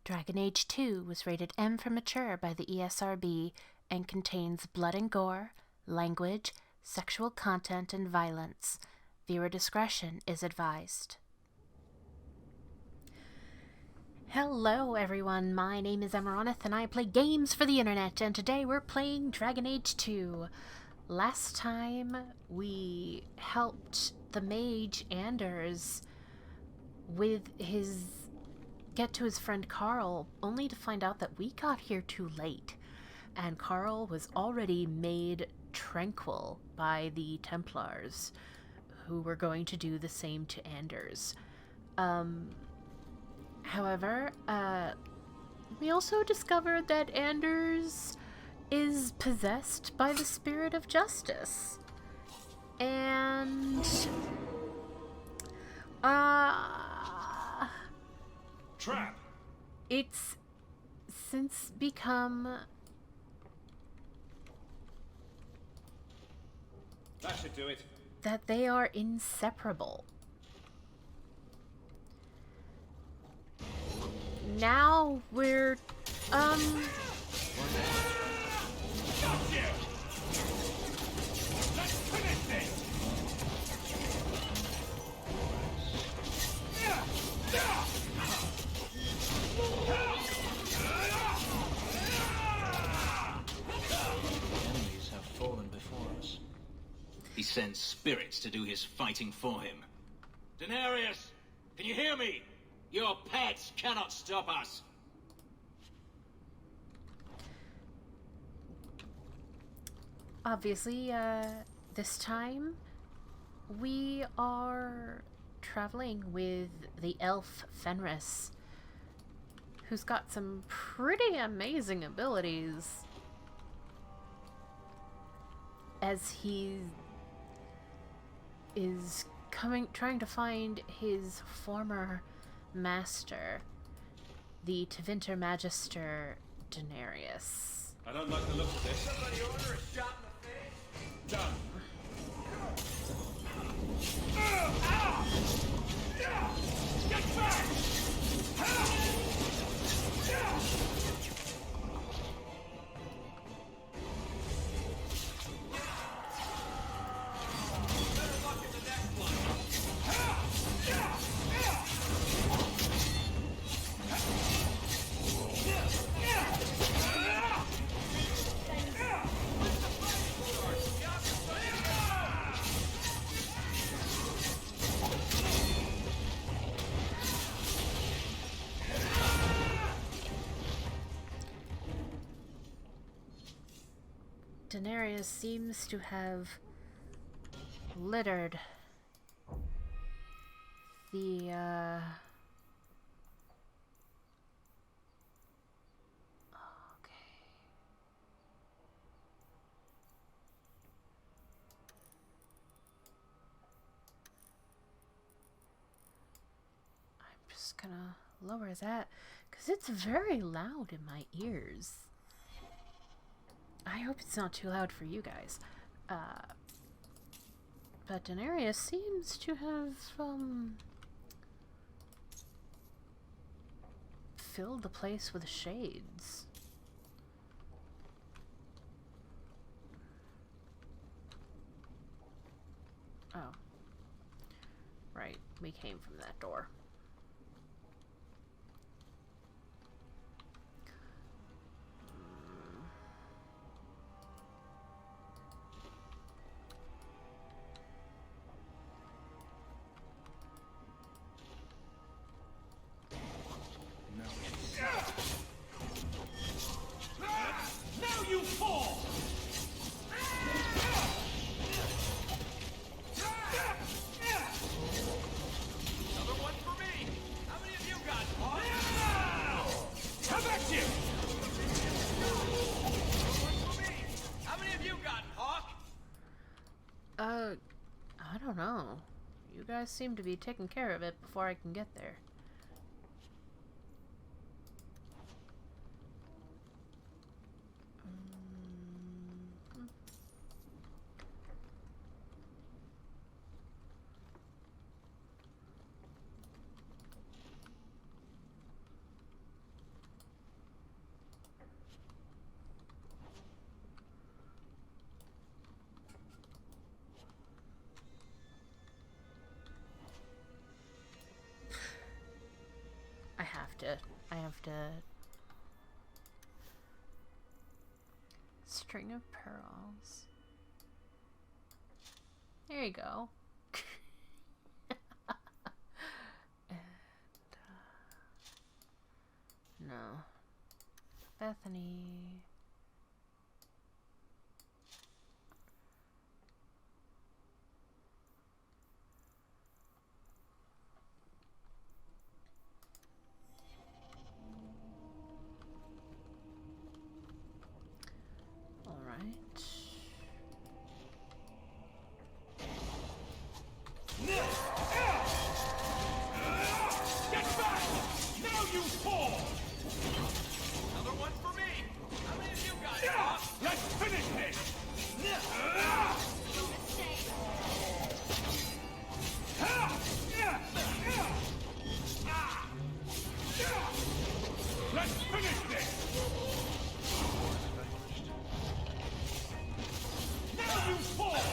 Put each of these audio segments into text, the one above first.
Dragon Age 2 was rated M for mature by the ESRB and contains blood and gore, language, sexual content, and violence. Viewer discretion is advised. Hello everyone, my name is Amaronith and I play games for the internet, and today we're playing Dragon Age 2. Last time we helped the mage Anders with get to his friend Carl, only to find out that we got here too late, and Carl was already made tranquil by the Templars, who were going to do the same to Anders. However, we also discovered that Anders is possessed by the spirit of justice. And trap. It's since become That should do it. that they are inseparable. Now we're Got you. Let's finish this. Enemies have fallen before us. He sends spirits to do his fighting for him. Denarius, can you hear me? Your pets cannot stop us. obviously, this time we are traveling with the elf Fenris, who's got some pretty amazing abilities, as he is trying to find his former master, the Tevinter Magister Denarius. I don't like the look of this. Somebody order a shot in the face. Done. Get back! Better luck in the next one. Denarius seems to have littered the, okay. I'm just gonna lower that, because it's very loud in my ears. I hope it's not too loud for you guys. But Denarius seems to have, filled the place with shades. Oh. Right, we came from that door. Now you fall! Another one for me! How many of you got one? Come back here! Another one for me! How many of you got Hawk? I don't know. You guys seem to be taking care of it before I can get there. I have to... String of pearls. There you go. And, no. Bethany. All right. Get back! Now you fall! Another one for me! How many of you got it? Let's finish this! Let's finish this! Now you fall!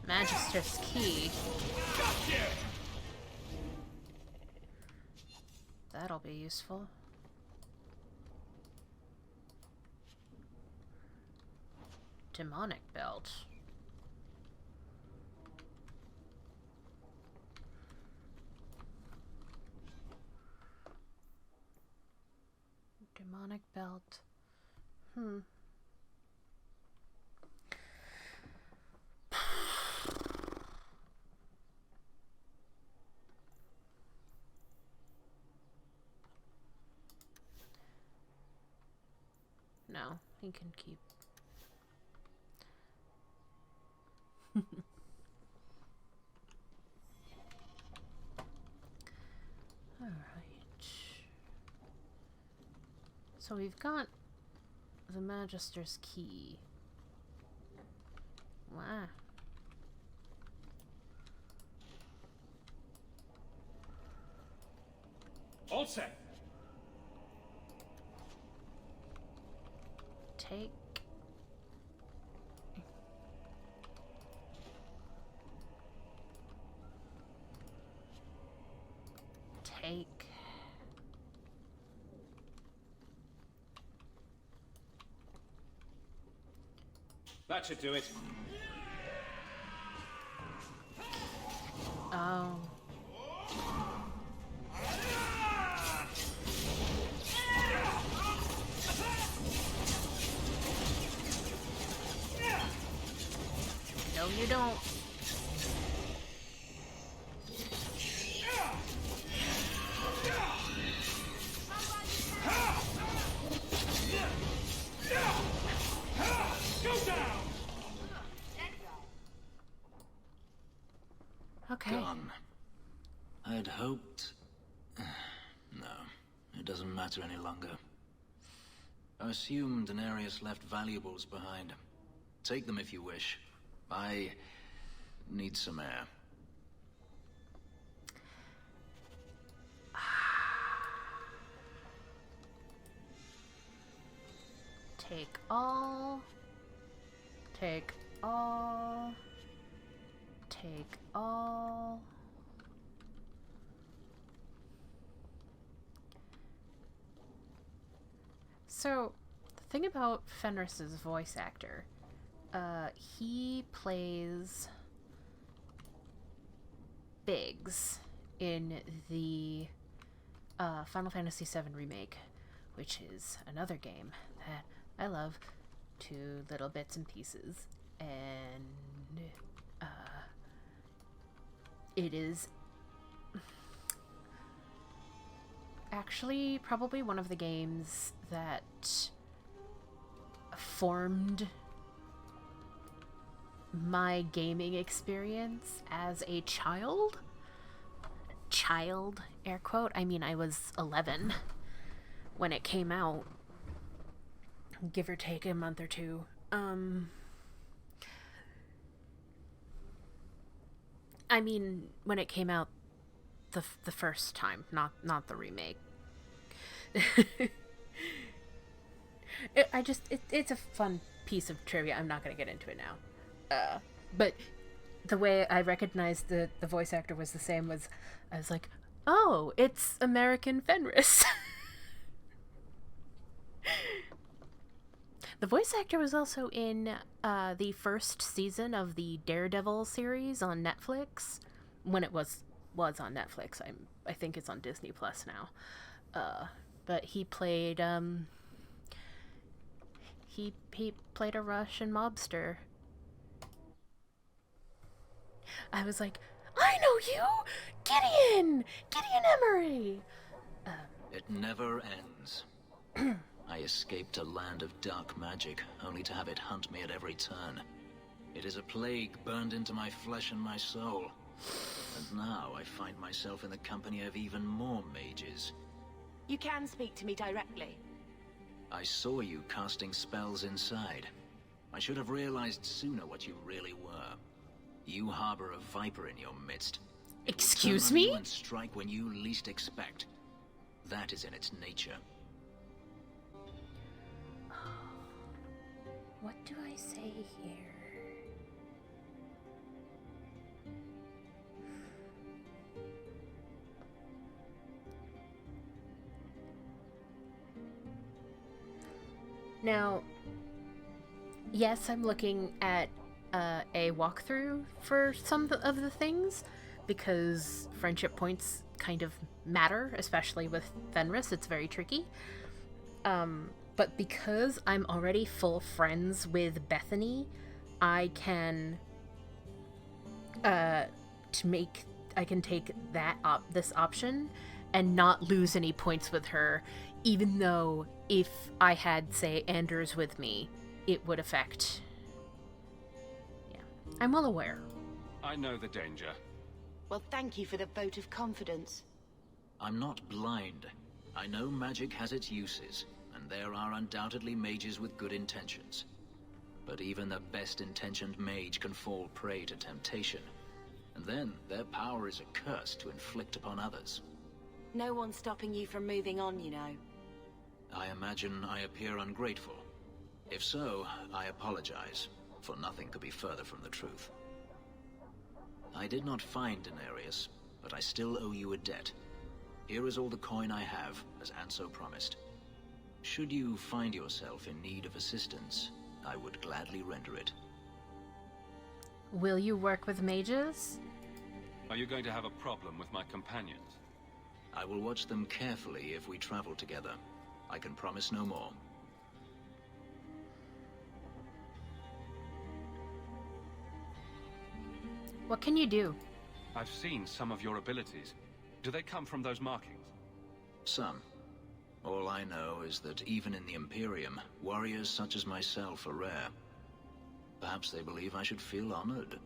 Magister's Key. Gotcha! That'll be useful. Demonic Belt. Demonic Belt. No, he can keep. All right. So we've got the Magister's Key. Wow. All set. Take. Take. That should do it. Oh. No, you don't. Go down! Okay. Gone. I'd hoped... No, it doesn't matter any longer. I assume Daenerys left valuables behind. Take them if you wish. I need some air. Take all. Take all. Take all. So, the thing about Fenris's voice actor, he plays Biggs in the Final Fantasy VII Remake, which is another game that I love to little bits and pieces, and it is actually probably one of the games that formed my gaming experience as a child. Child, air quote. I mean, I was 11 when it came out, give or take a month or two. I mean, when it came out the first time, not the remake. It's a fun piece of trivia. I'm not going to get into it now. But the way I recognized the voice actor was the same. I was like, oh, it's American Fenris. The voice actor was also in the first season of the Daredevil series on Netflix, when it was on Netflix. I think it's on Disney Plus now. But he played he played a Russian mobster. I was like, I know you, Gideon Emery. It never ends. I escaped a land of dark magic, only to have it hunt me at every turn. It is a plague burned into my flesh and my soul. And now I find myself in the company of even more mages. You can speak to me directly. I saw you casting spells inside. I should have realized sooner what you really were. You harbor a viper in your midst. It will Excuse turn on me? you and strike when you least expect. That is in its nature. What do I say here? Now, yes, I'm looking at a walkthrough for some of the things, because friendship points kind of matter, especially with Fenris. It's very tricky. But because I'm already full friends with Bethany, I can take this option and not lose any points with her, even though if I had, say, Anders with me, it would affect. Yeah, I'm well aware. I know the danger. Well, thank you for the vote of confidence. I'm not blind. I know magic has its uses, and there are undoubtedly mages with good intentions. But even the best-intentioned mage can fall prey to temptation. And then their power is a curse to inflict upon others. No one's stopping you from moving on, you know. I imagine I appear ungrateful. If so, I apologize, for nothing could be further from the truth. I did not find Denarius, but I still owe you a debt. Here is all the coin I have, as Anso promised. Should you find yourself in need of assistance, I would gladly render it. Will you work with mages? Are you going to have a problem with my companions? I will watch them carefully if we travel together. I can promise no more. What can you do? I've seen some of your abilities. Do they come from those markings? Some. All I know is that even in the Imperium, warriors such as myself are rare. Perhaps they believe I should feel honored.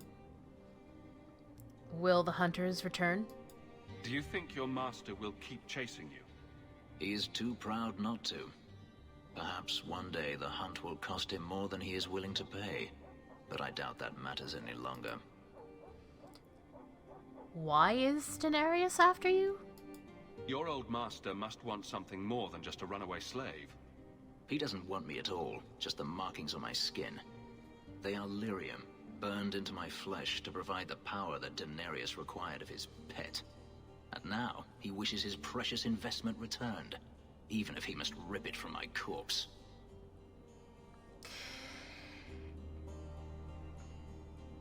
Will the hunters return? Do you think your master will keep chasing you? He is too proud not to. Perhaps one day the hunt will cost him more than he is willing to pay. But I doubt that matters any longer. Why is Denarius after you? Your old master must want something more than just a runaway slave. He doesn't want me at all, just the markings on my skin. They are lyrium, burned into my flesh to provide the power that Denarius required of his pet. And now, he wishes his precious investment returned, even if he must rip it from my corpse.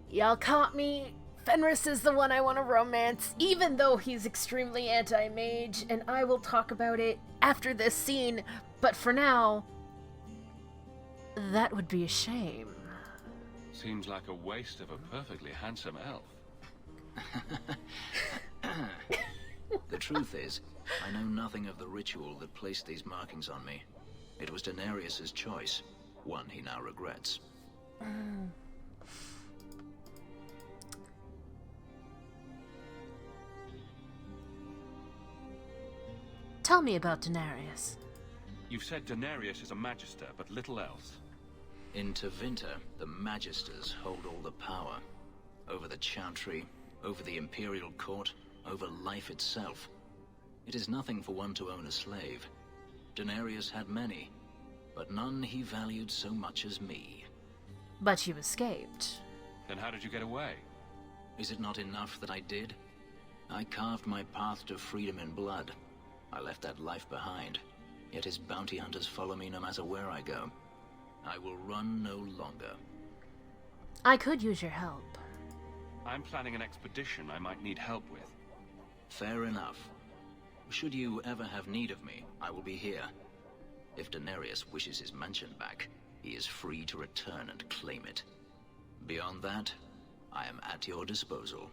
Y'all caught me. Fenris is the one I want to romance, even though he's extremely anti-mage, and I will talk about it after this scene, but for now, that would be a shame. Seems like a waste of a perfectly handsome elf. The truth is, I know nothing of the ritual that placed these markings on me. It was Denarius's choice, one he now regrets. Tell me about Denarius. You've said Denarius is a magister, but little else. In Tevinter, the Magisters hold all the power. Over the Chantry, over the Imperial Court, over life itself. It is nothing for one to own a slave. Denarius had many, but none he valued so much as me. But you escaped. Then how did you get away? Is it not enough that I did? I carved my path to freedom in blood. I left that life behind. Yet his bounty hunters follow me no matter where I go. I will run no longer. I could use your help. I'm planning an expedition I might need help with. Fair enough. Should you ever have need of me, I will be here. If Daenerys wishes his mansion back, he is free to return and claim it. Beyond that, I am at your disposal.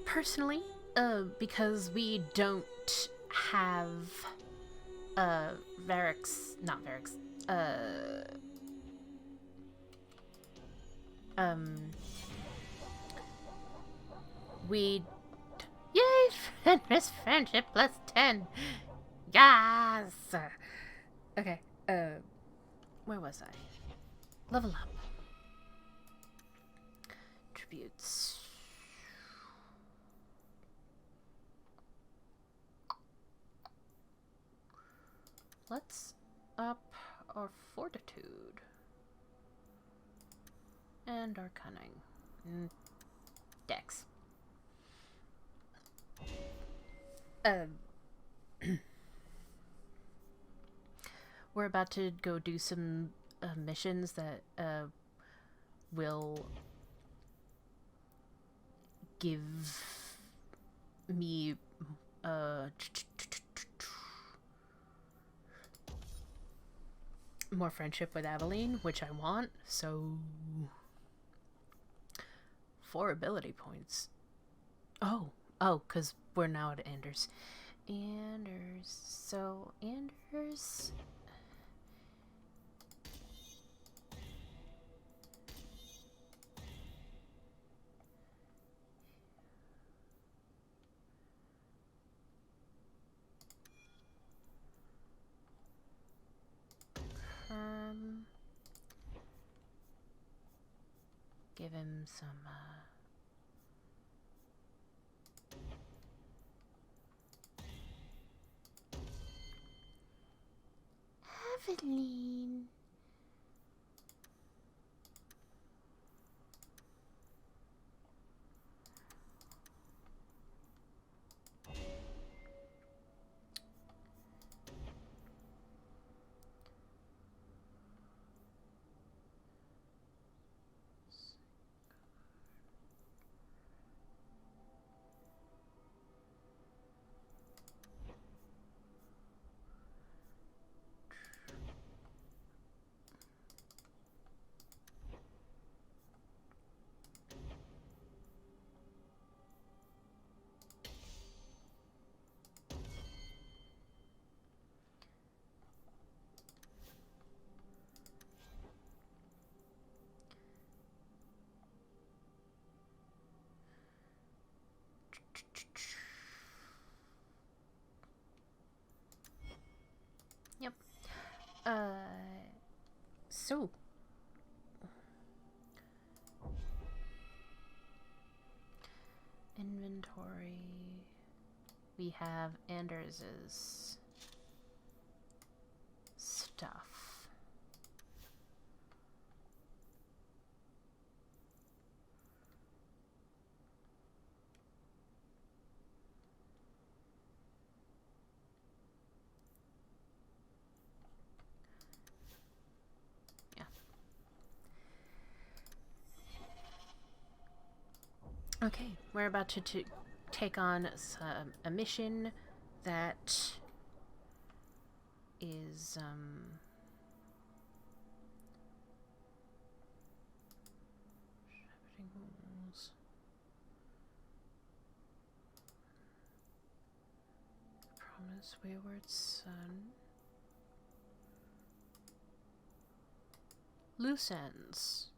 Personally, because we don't have, Varix, not Varix, yay, Fenris friendship plus 10. Yes! Okay, where was I? Level up. Tributes. Let's up our fortitude. And our cunning. Dex. We're about to go do some missions that will give me more friendship with Aveline, which I want, so 4 ability points. Oh, because we're now at Anders. So Anders... give him some, Aveline. Yep. So inventory. We have Anders's stuff. Okay, we're about to take on a mission that is, Promise Wayward Son. Loose ends.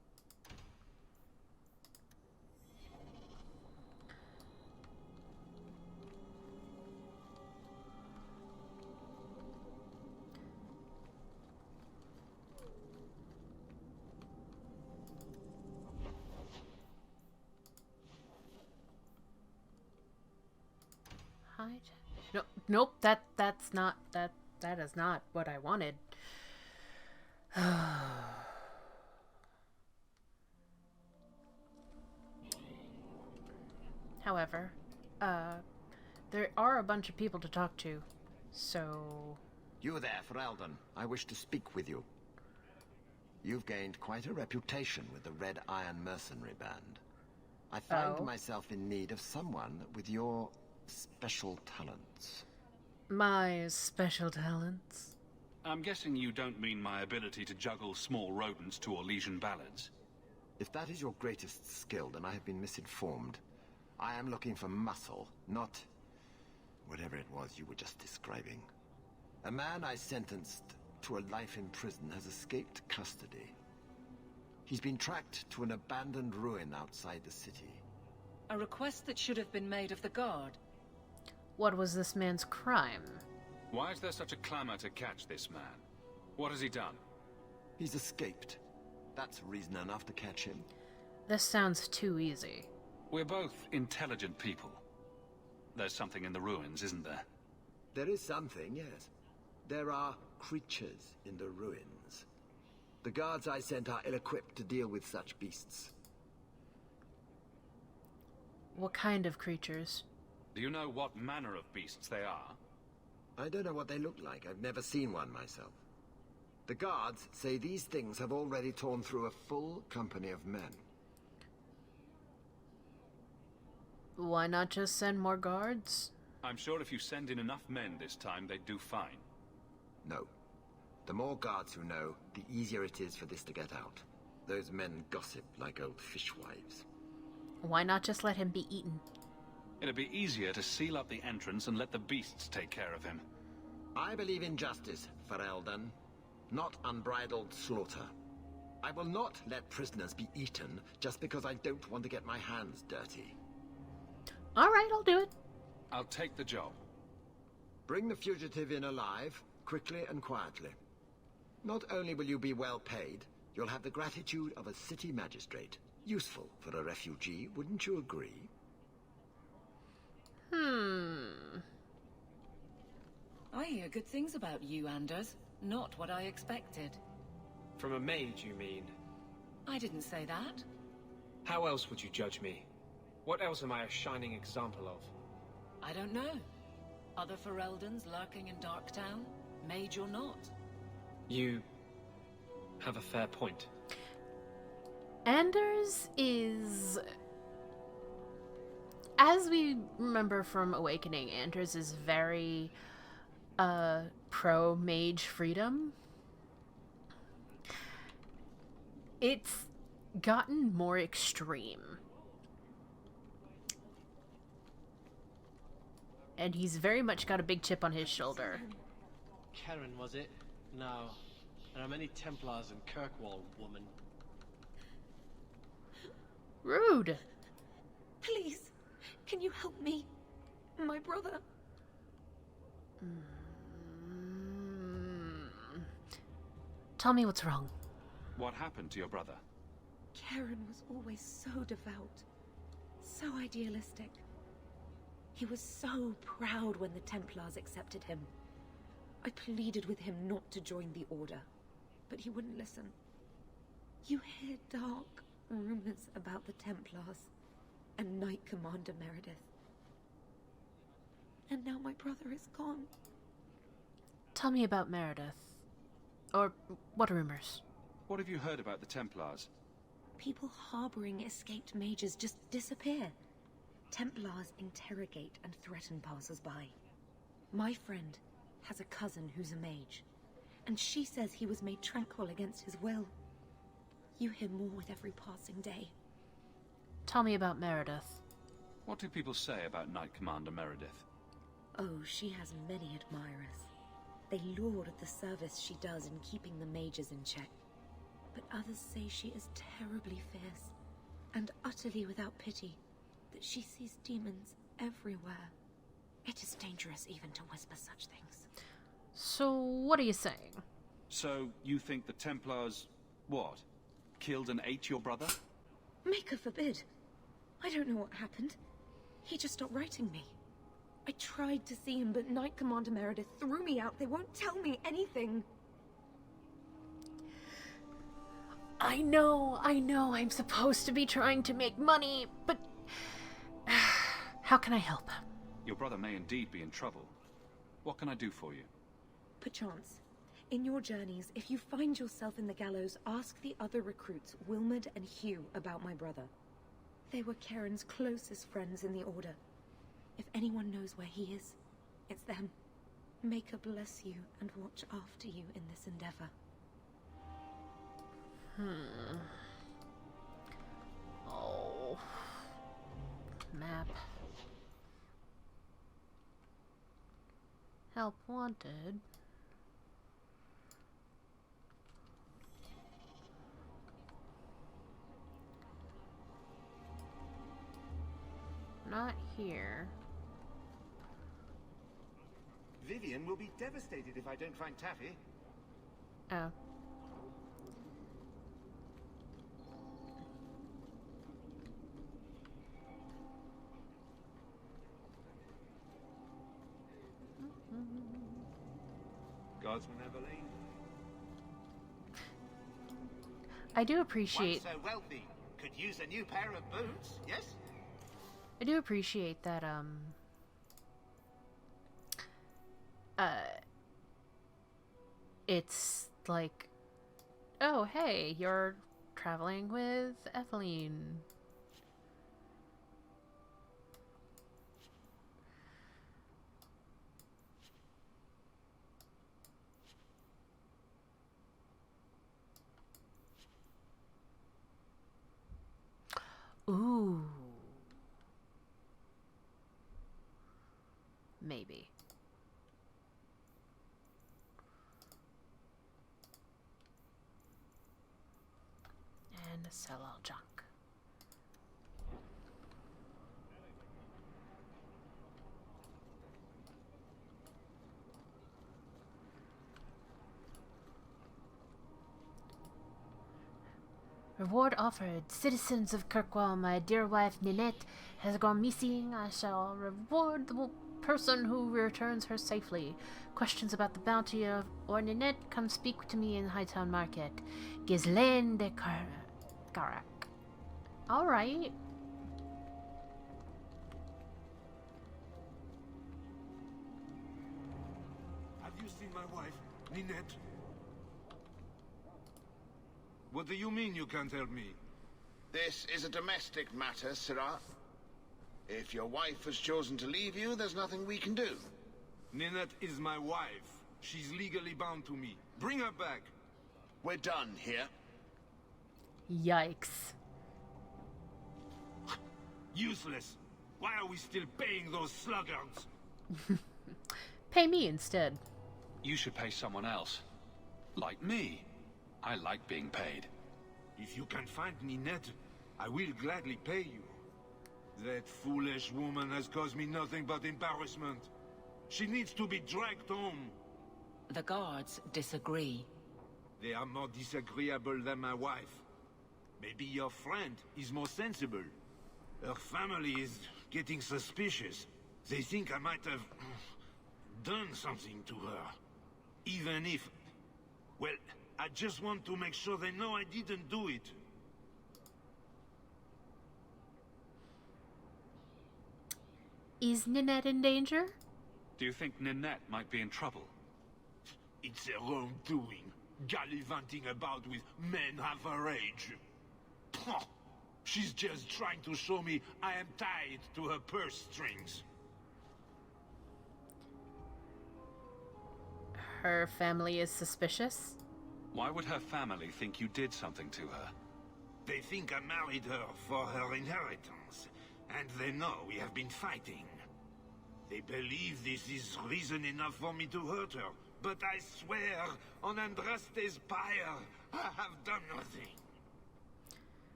No, nope, that's not, that is not what I wanted. However, there are a bunch of people to talk to, so... You there, Ferelden. I wish to speak with you. You've gained quite a reputation with the Red Iron Mercenary Band. I find myself in need of someone with your special talents. My special talents? I'm guessing you don't mean my ability to juggle small rodents to Orlesian ballads. If that is your greatest skill, then I have been misinformed. I am looking for muscle, not whatever it was you were just describing. A man I sentenced to a life in prison has escaped custody. He's been tracked to an abandoned ruin outside the city. A request that should have been made of the guard. What was this man's crime? Why is there such a clamor to catch this man? What has he done? He's escaped. That's reason enough to catch him. This sounds too easy. We're both intelligent people. There's something in the ruins, isn't there? There is something, yes. There are creatures in the ruins. The guards I sent are ill-equipped to deal with such beasts. What kind of creatures? Do you know what manner of beasts they are? I don't know what they look like. I've never seen one myself. The guards say these things have already torn through a full company of men. Why not just send more guards? I'm sure if you send in enough men this time, they'd do fine. No. The more guards who know, the easier it is for this to get out. Those men gossip like old fishwives. Why not just let him be eaten? It'd be easier to seal up the entrance and let the beasts take care of him. I believe in justice, Ferelden, not unbridled slaughter. I will not let prisoners be eaten just because I don't want to get my hands dirty. Alright, I'll do it. I'll take the job. Bring the fugitive in alive, quickly and quietly. Not only will you be well paid, you'll have the gratitude of a city magistrate. Useful for a refugee, wouldn't you agree? I hear good things about you, Anders. Not what I expected. From a mage, you mean? I didn't say that. How else would you judge me? What else am I a shining example of? I don't know. Other Fereldans lurking in Darktown? Mage or not? You have a fair point. Anders is... As we remember from Awakening, Anders is very pro-mage freedom. It's gotten more extreme. And he's very much got a big chip on his shoulder. Karen, was it? No. There are many Templars in Kirkwall, woman. Rude. Please, can you help me? My brother. Tell me what's wrong. What happened to your brother? Karen was always so devout, so idealistic. He was so proud when the Templars accepted him. I pleaded with him not to join the Order, but he wouldn't listen. You hear dark rumors about the Templars and Knight Commander Meredith. And now my brother is gone. Tell me about Meredith. Or what rumors? What have you heard about the Templars? People harboring escaped mages just disappear. Templars interrogate and threaten passers-by. My friend has a cousin who's a mage, and she says he was made tranquil against his will. You hear more with every passing day. Tell me about Meredith. What do people say about Knight Commander Meredith? Oh, she has many admirers. They laud at the service she does in keeping the mages in check. But others say she is terribly fierce, and utterly without pity, that she sees demons everywhere. It is dangerous even to whisper such things. So, what are you saying? So, you think the Templars, what? Killed and ate your brother? Maker forbid. I don't know what happened. He just stopped writing me. I tried to see him, but Knight Commander Meredith threw me out. They won't tell me anything. I know, I'm supposed to be trying to make money, but how can I help? Your brother may indeed be in trouble. What can I do for you? Perchance, in your journeys, if you find yourself in the gallows, ask the other recruits, Wilmerd and Hugh, about my brother. They were Karen's closest friends in the Order. If anyone knows where he is, it's them. Maker bless you and watch after you in this endeavor. Oh. Map. Help wanted. Not here. Vivian will be devastated if I don't find Taffy. Oh. Guardsman Evelyn. I do appreciate. One so wealthy could use a new pair of boots. Yes. I do appreciate that. It's like, oh hey, you're traveling with Evelyn. Ooh. Maybe. And sell all junk. Reward offered. Citizens of Kirkwall, my dear wife Ninette has gone missing. I shall reward the person who returns her safely. Questions about the bounty of or Ninette, come speak to me in Hightown Market. Ghislaine de Garak. Alright. Have you seen my wife, Ninette? What do you mean you can't help me? This is a domestic matter, Sirrah. If your wife has chosen to leave you, there's nothing we can do. Ninette is my wife. She's legally bound to me. Bring her back. We're done here. Yikes. Useless. Why are we still paying those sluggards? Pay me instead. You should pay someone else. Like me. I like being paid. If you can find Ninette, I will gladly pay you. That foolish woman has caused me nothing but embarrassment. She needs to be dragged home. The guards disagree. They are more disagreeable than my wife. Maybe your friend is more sensible. Her family is getting suspicious. They think I might have done something to her. Even if... well, I just want to make sure they know I didn't do it. Is Ninette in danger? Do you think Ninette might be in trouble? It's her own doing. Gallivanting about with men half her age. Pah! She's just trying to show me I am tied to her purse strings. Her family is suspicious? Why would her family think you did something to her? They think I married her for her inheritance, and they know we have been fighting. They believe this is reason enough for me to hurt her, but I swear on Andraste's pyre, I have done nothing.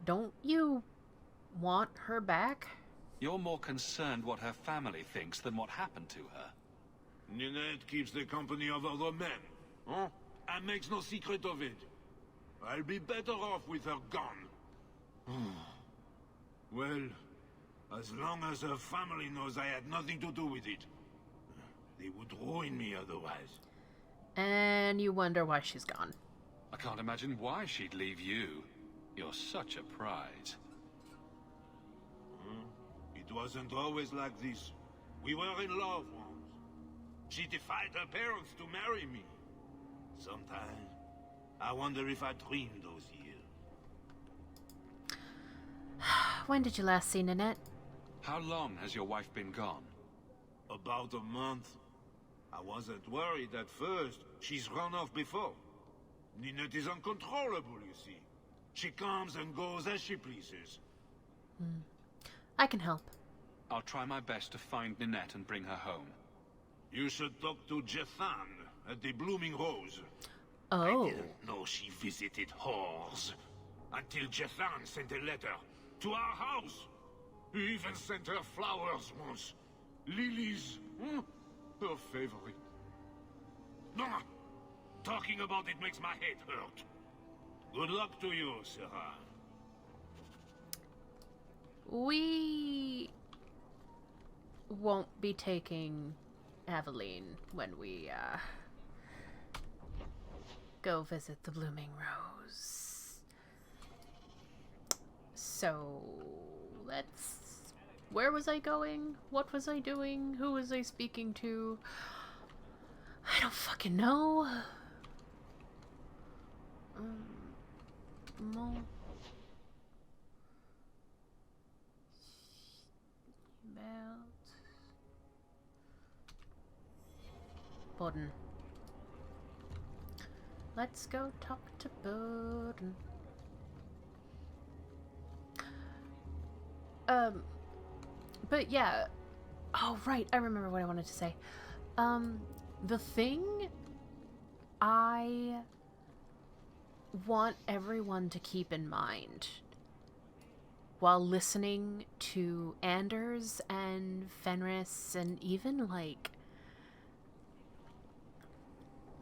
Don't you want her back? You're more concerned what her family thinks than what happened to her. Ninette keeps the company of other men, huh? And makes no secret of it. I'll be better off with her gone. Well, As long as her family knows I had nothing to do with it. They would ruin me otherwise. And you wonder why she's gone. I can't imagine why she'd leave you. You're such a prize. It wasn't always like this. We were in love once. She defied her parents to marry me. Sometimes, I wonder if I dreamed those years. When did you last see Ninette? How long has your wife been gone? About a month. I wasn't worried at first. She's run off before. Ninette is uncontrollable, you see. She comes and goes as she pleases. I can help. I'll try my best to find Ninette and bring her home. You should talk to Jethan at the Blooming Rose. Oh. I didn't know she visited whores. Until Jethan sent a letter to our house. He even sent her flowers once. Lilies. Her favorite. Nah. Talking about it makes my head hurt. Good luck to you, Sarah. We won't be taking Aveline when we go visit the Blooming Rose. So let's... Where was I going? What was I doing? Who was I speaking to? I don't fucking know. Bodden. Let's go talk to Bodden. But yeah. Oh, right. I remember what I wanted to say. The thing I want everyone to keep in mind while listening to Anders and Fenris and even, like,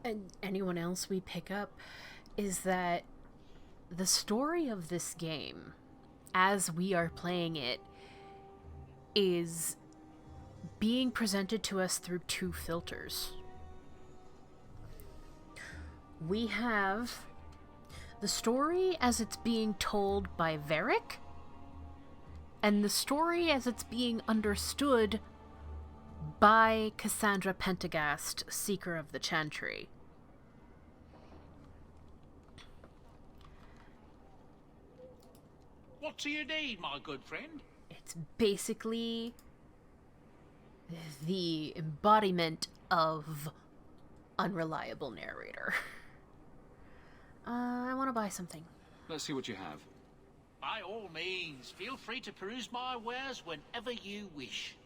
and anyone else we pick up is that the story of this game, as we are playing it, is being presented to us through two filters. We have the story as it's being told by Varric, and the story as it's being understood by Cassandra Pentagast, Seeker of the Chantry. What do you need, my good friend? It's basically the embodiment of unreliable narrator. I want to buy something. Let's see what you have. By all means, feel free to peruse my wares whenever you wish.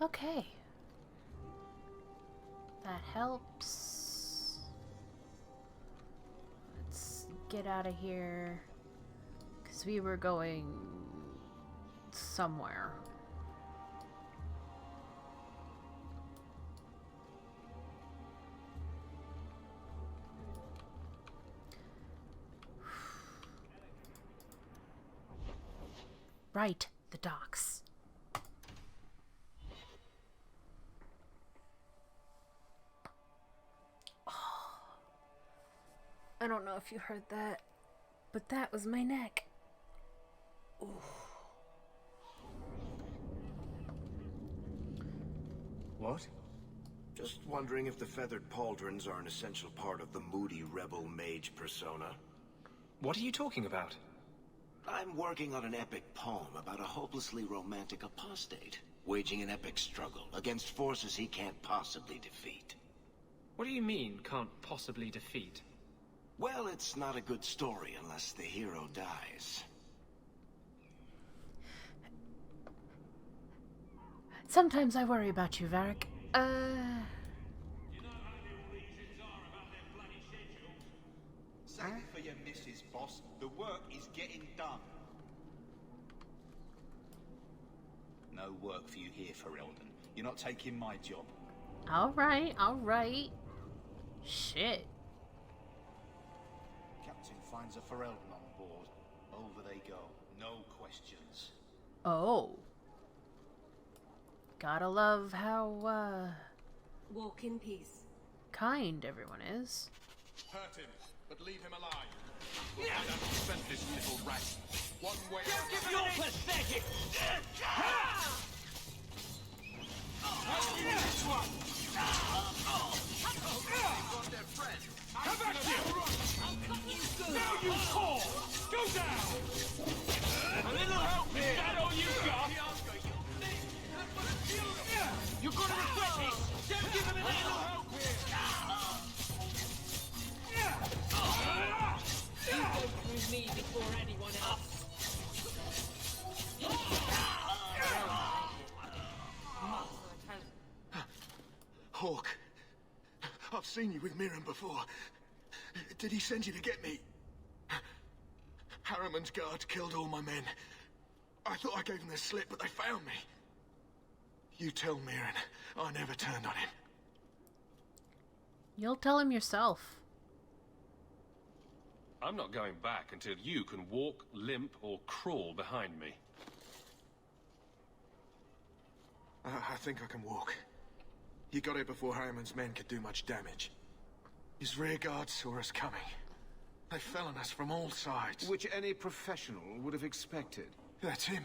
Okay. That helps. Let's get out of here. Because we were going somewhere. Right, the docks. Oh. I don't know if you heard that, but that was my neck. Ooh. What? Just wondering if the feathered pauldrons are an essential part of the moody rebel mage persona. What are you talking about? I'm working on an epic poem about a hopelessly romantic apostate, waging an epic struggle against forces he can't possibly defeat. What do you mean, can't possibly defeat? Well, it's not a good story unless the hero dies. Sometimes I worry about you, Varric. Save it for your missus, boss. The work is getting done. No work for you here, Ferelden. You're not taking my job. Alright, alright. Shit. Captain finds a Ferelden on board. Over they go. No questions. Oh. Gotta love how, Walk in peace. kind everyone is. Hurt him, but leave him alive. We'll find out who sent this little rat. One way or another. You're pathetic! Come back here! Now you fall! Go down! A little help here! Is that all you got? You're gonna regret this! Don't give him a little help You go through me before anyone else. Hawk, I've seen you with Mirren before. Did he send you to get me? Harriman's guards killed all my men. I thought I gave them the slip, but they found me. You tell Mirren I never turned on him. You'll tell him yourself. I'm not going back until you can walk, limp, or crawl behind me. I think I can walk. He got it before Harriman's men could do much damage. His rear guard saw us coming. They fell on us from all sides. Which any professional would have expected. That's him.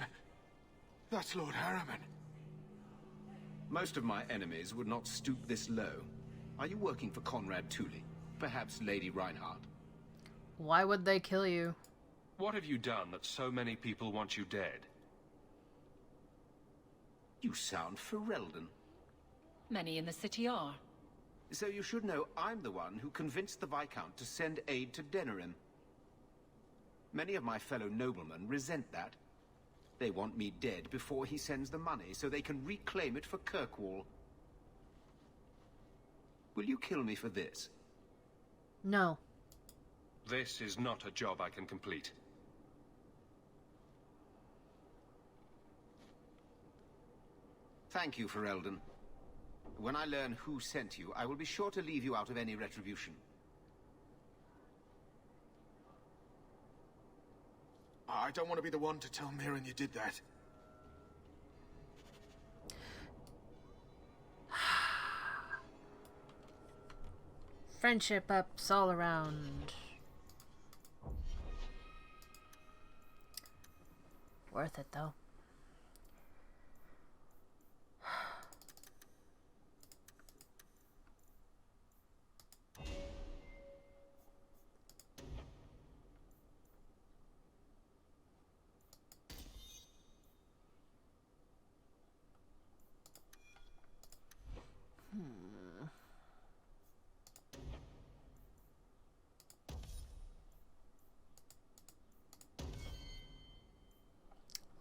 That's Lord Harriman. Most of my enemies would not stoop this low. Are you working for Conrad Tully? Perhaps Lady Reinhardt? Why would they kill you? What have you done that so many people want you dead? You sound Ferelden. Many in the city are. So you should know I'm the one who convinced the Viscount to send aid to Denerim. Many of my fellow noblemen resent that. They want me dead before he sends the money, so they can reclaim it for Kirkwall. Will you kill me for this? No. This is not a job I can complete. Thank you, Ferelden. When I learn who sent you, I will be sure to leave you out of any retribution. I don't want to be the one to tell Mirren you did that. Friendship ups all around. Worth it, though.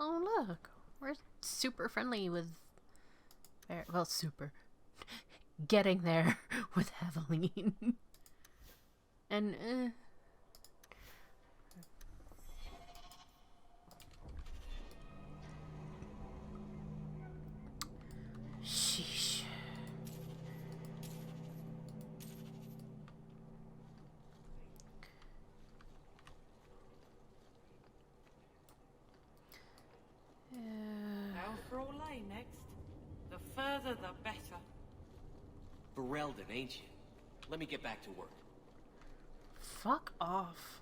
Oh look, we're super friendly with, well, super, getting there with Aveline. And, sheesh. for Orlais next. The further, the better. Ferelden, ain't you? Let me get back to work. Fuck off.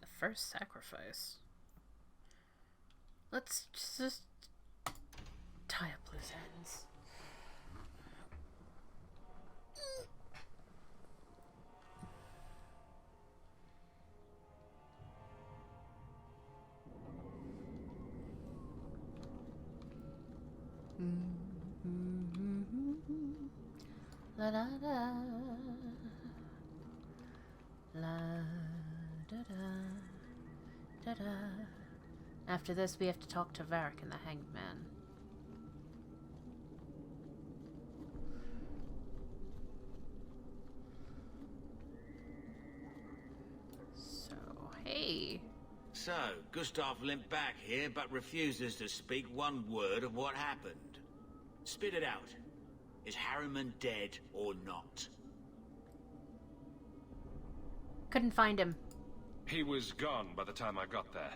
The first sacrifice. Let's just tie up loose ends. La da da, la da da, da da. After this, we have to talk to Varric and the Hanged Man. So, hey. So, Gustav limped back here, but refuses to speak one word of what happened. Spit it out. Is Harriman dead or not? Couldn't find him. He was gone by the time I got there.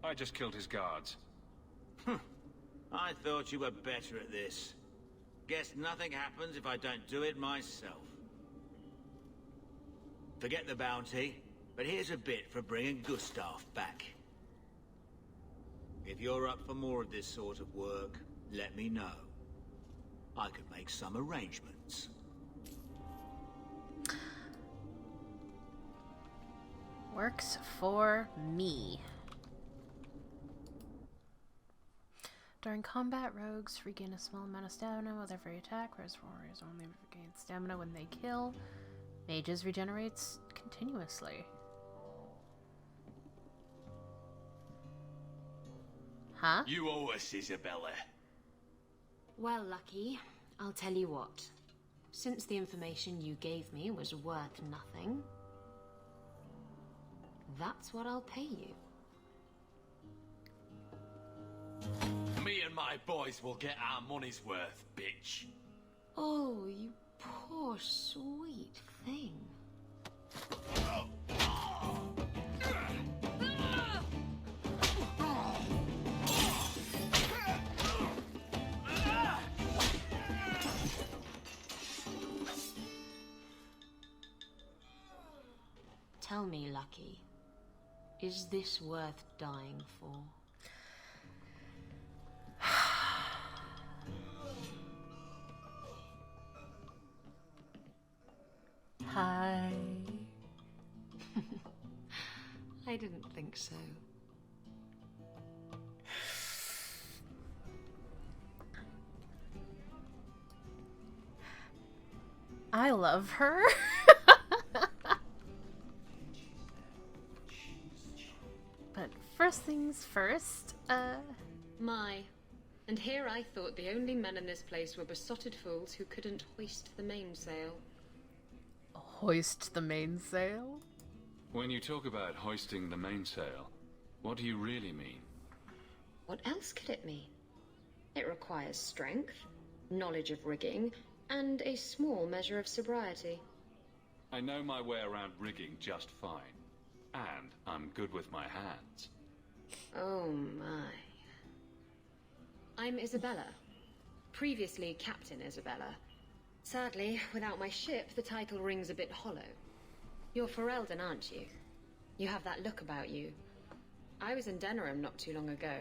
I just killed his guards. I thought you were better at this. Guess nothing happens if I don't do it myself. Forget the bounty, but here's a bit for bringing Gustav back. If you're up for more of this sort of work, let me know. I could make some arrangements. Works for me. During combat, rogues regain a small amount of stamina with every attack, whereas warriors only regain stamina when they kill. Mages regenerates continuously. Huh? You owe us, Isabella. Well, Lucky, I'll tell you what. Since the information you gave me was worth nothing, that's what I'll pay you. Me and my boys will get our money's worth, bitch. Oh, you poor sweet thing. Tell me, Lucky, is this worth dying for? Hi. I didn't think so. I love her. But first things first, My. And here I thought the only men in this place were besotted fools who couldn't hoist the mainsail. Hoist the mainsail? When you talk about hoisting the mainsail, what do you really mean? What else could it mean? It requires strength, knowledge of rigging, and a small measure of sobriety. I know my way around rigging just fine. And I'm good with my hands. Oh my. I'm Isabella. Previously Captain Isabella. Sadly, without my ship, the title rings a bit hollow. You're Ferelden, aren't you? You have that look about you. I was in Denerim not too long ago.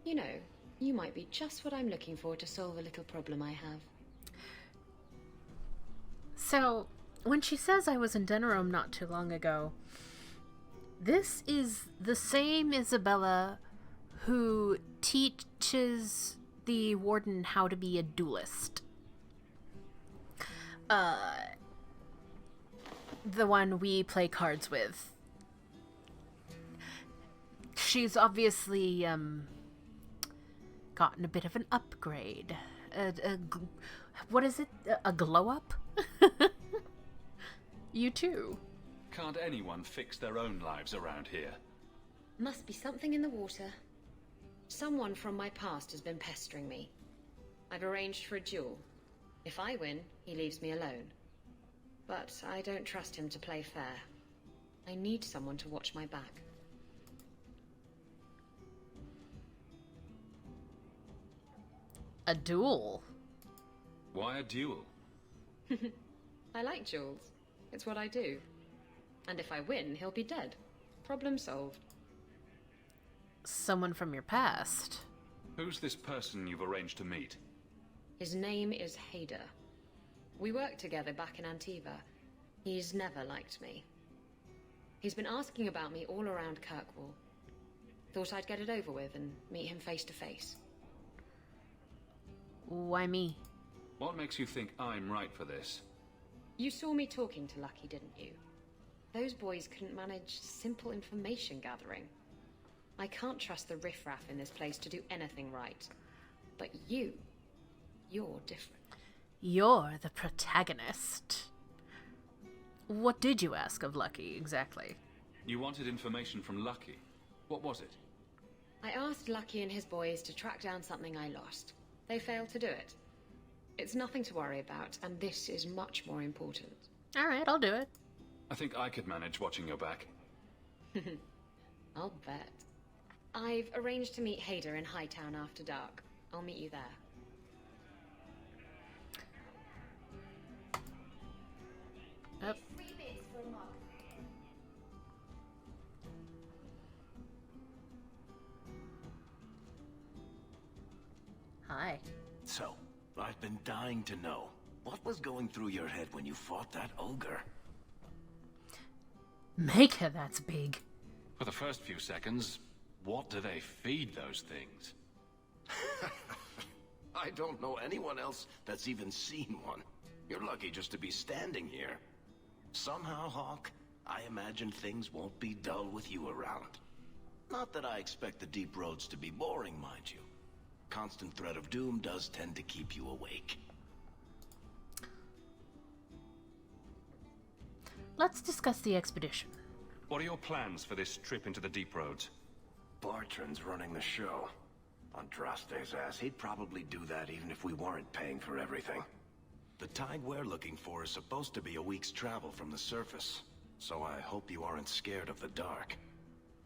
You know, you might be just what I'm looking for to solve a little problem I have. So, when she says I was in Denerim not too long ago, this is the same Isabella who teaches the warden how to be a duelist. The one we play cards with. She's obviously, gotten a bit of an upgrade. What is it? A glow up? You too. Can't anyone fix their own lives around here? Must be something in the water. Someone from my past has been pestering me. I've arranged for a duel. If I win, he leaves me alone. But I don't trust him to play fair. I need someone to watch my back. A duel? Why a duel? I like duels. It's what I do. And if I win, he'll be dead. Problem solved. Someone from your past? Who's this person you've arranged to meet? His name is Hader. We worked together back in Antiva. He's never liked me. He's been asking about me all around Kirkwall. Thought I'd get it over with and meet him face to face. Why me? What makes you think I'm right for this? You saw me talking to Lucky, didn't you? Those boys couldn't manage simple information gathering. I can't trust the riffraff in this place to do anything right. But you're different. You're the protagonist. What did you ask of Lucky, exactly? You wanted information from Lucky. What was it? I asked Lucky and his boys to track down something I lost. They failed to do it. It's nothing to worry about, and this is much more important. Alright, I'll do it. I think I could manage watching your back. I'll bet. I've arranged to meet Hader in Hightown after dark. I'll meet you there. Yep. Hi. So, I've been dying to know. What was going through your head when you fought that ogre? Make her that's big. For the first few seconds, what do they feed those things? I don't know anyone else that's even seen one. You're lucky just to be standing here. Somehow, Hawk, I imagine things won't be dull with you around. Not that I expect the deep roads to be boring, mind you. Constant threat of doom does tend to keep you awake. Let's discuss the expedition. What are your plans for this trip into the deep roads? Bartrand's running the show. Andraste's ass, he'd probably do that even if we weren't paying for everything. The tide we're looking for is supposed to be a week's travel from the surface, so I hope you aren't scared of the dark.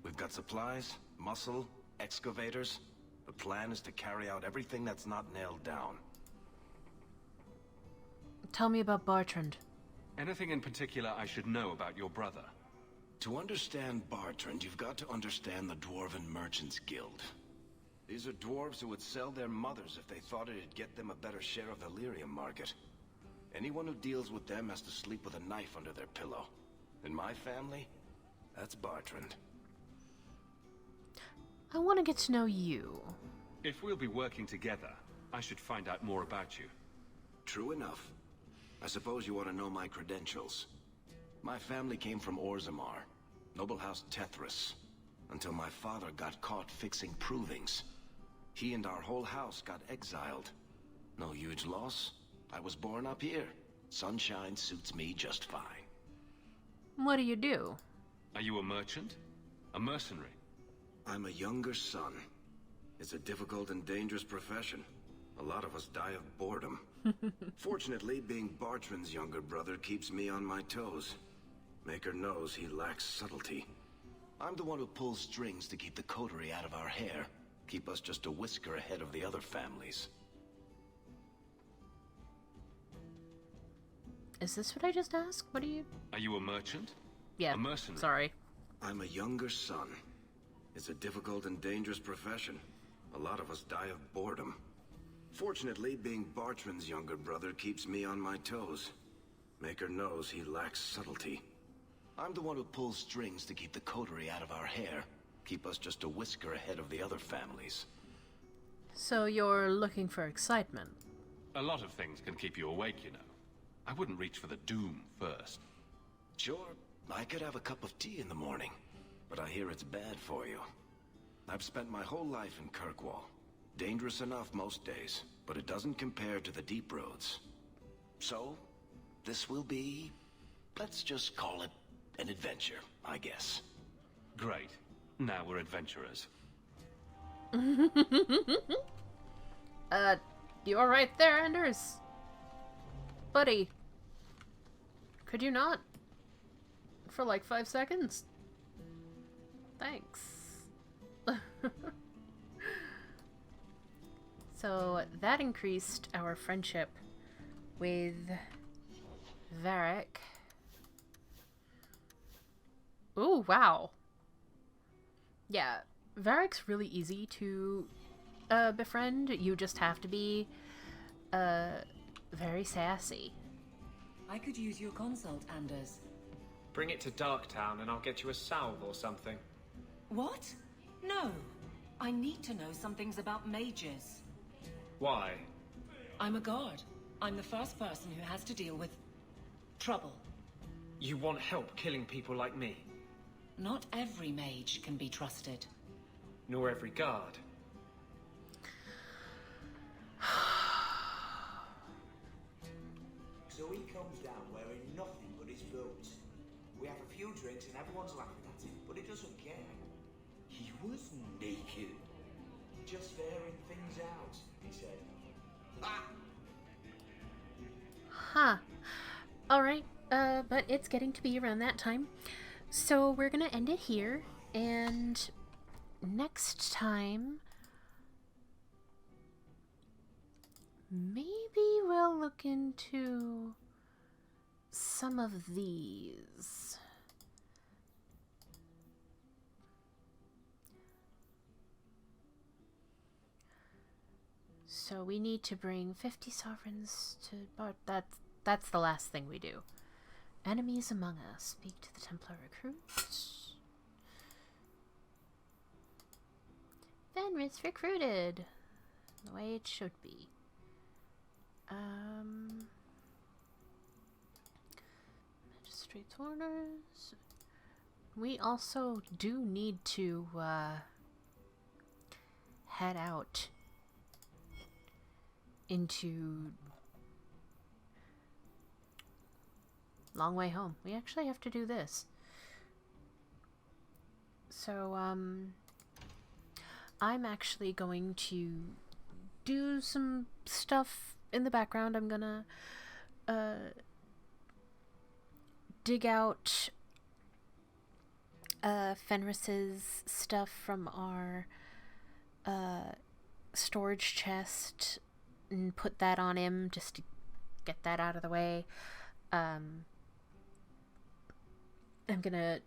We've got supplies, muscle, excavators. The plan is to carry out everything that's not nailed down. Tell me about Bartrand. Anything in particular I should know about your brother? To understand Bartrand, you've got to understand the Dwarven Merchants Guild. These are dwarves who would sell their mothers if they thought it'd get them a better share of the lyrium market. Anyone who deals with them has to sleep with a knife under their pillow. In my family, that's Bartrand. I want to get to know you. If we'll be working together, I should find out more about you. True enough. I suppose you want to know my credentials. My family came from Orzammar, noble house Tethris, until my father got caught fixing provings. He and our whole house got exiled. No huge loss. I was born up here. Sunshine suits me just fine. What do you do? Are you a merchant? A mercenary? I'm a younger son. It's a difficult and dangerous profession. A lot of us die of boredom. Fortunately, being Bartrand's younger brother keeps me on my toes. Maker knows he lacks subtlety. I'm the one who pulls strings to keep the coterie out of our hair. Keep us just a whisker ahead of the other families. Is this what I just asked? What are you... Are you a merchant? Yeah, a mercenary? Sorry. I'm a younger son. It's a difficult and dangerous profession. A lot of us die of boredom. Fortunately, being Bartrand's younger brother keeps me on my toes. Maker knows he lacks subtlety. I'm the one who pulls strings to keep the coterie out of our hair. Keep us just a whisker ahead of the other families. So you're looking for excitement? A lot of things can keep you awake, you know. I wouldn't reach for the doom first. Sure, I could have a cup of tea in the morning, but I hear it's bad for you. I've spent my whole life in Kirkwall. Dangerous enough most days, but it doesn't compare to the deep roads. So, this will be, let's just call it, An adventure, I guess. Great. Now we're adventurers. You alright there, Anders? Buddy. Could you not? For like 5 seconds? Thanks. So that increased our friendship with Varric. Ooh, wow. Yeah, Varric's really easy to befriend. You just have to be very sassy. I could use your consult, Anders. Bring it to Darktown and I'll get you a salve or something. What? No. I need to know some things about mages. Why? I'm a guard. I'm the first person who has to deal with trouble. You want help killing people like me? Not every mage can be trusted. Nor every guard. So he comes down wearing nothing but his boots. We have a few drinks and everyone's laughing at him, but he doesn't care. He was naked. Just airing things out, he said. Ah! Huh. Alright, but it's getting to be around that time. So we're gonna end it here, and next time maybe we'll look into some of these. So we need to bring 50 sovereigns to Bartrand. That's the last thing we do. Enemies among us. Speak to the Templar recruits. Fenris recruited. The way it should be. Magistrate's orders. We also do need to head out into Long Way Home. We actually have to do this. So, I'm actually going to do some stuff in the background. I'm gonna dig out Fenris's stuff from our storage chest and put that on him just to get that out of the way. I'm gonna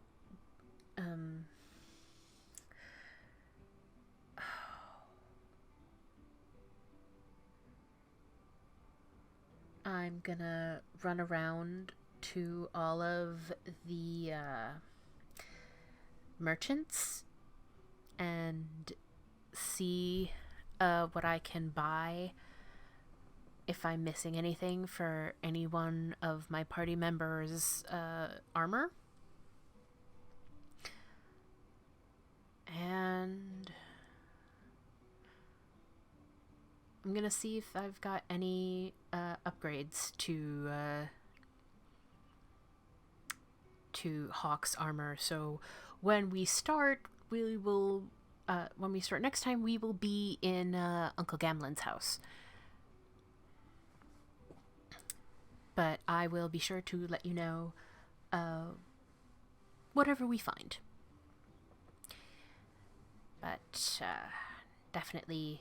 I'm gonna run around to all of the merchants and see what I can buy if I'm missing anything for any one of my party members' armor. And I'm gonna see if I've got any upgrades to Hawk's armor. So when we start, next time, we will be in Uncle Gamlen's house. But I will be sure to let you know whatever we find. But definitely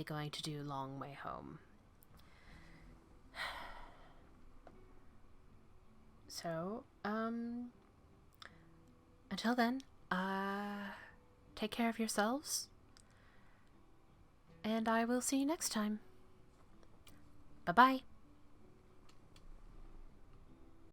going to do Long Way Home. So, until then, take care of yourselves, and I will see you next time. Bye-bye.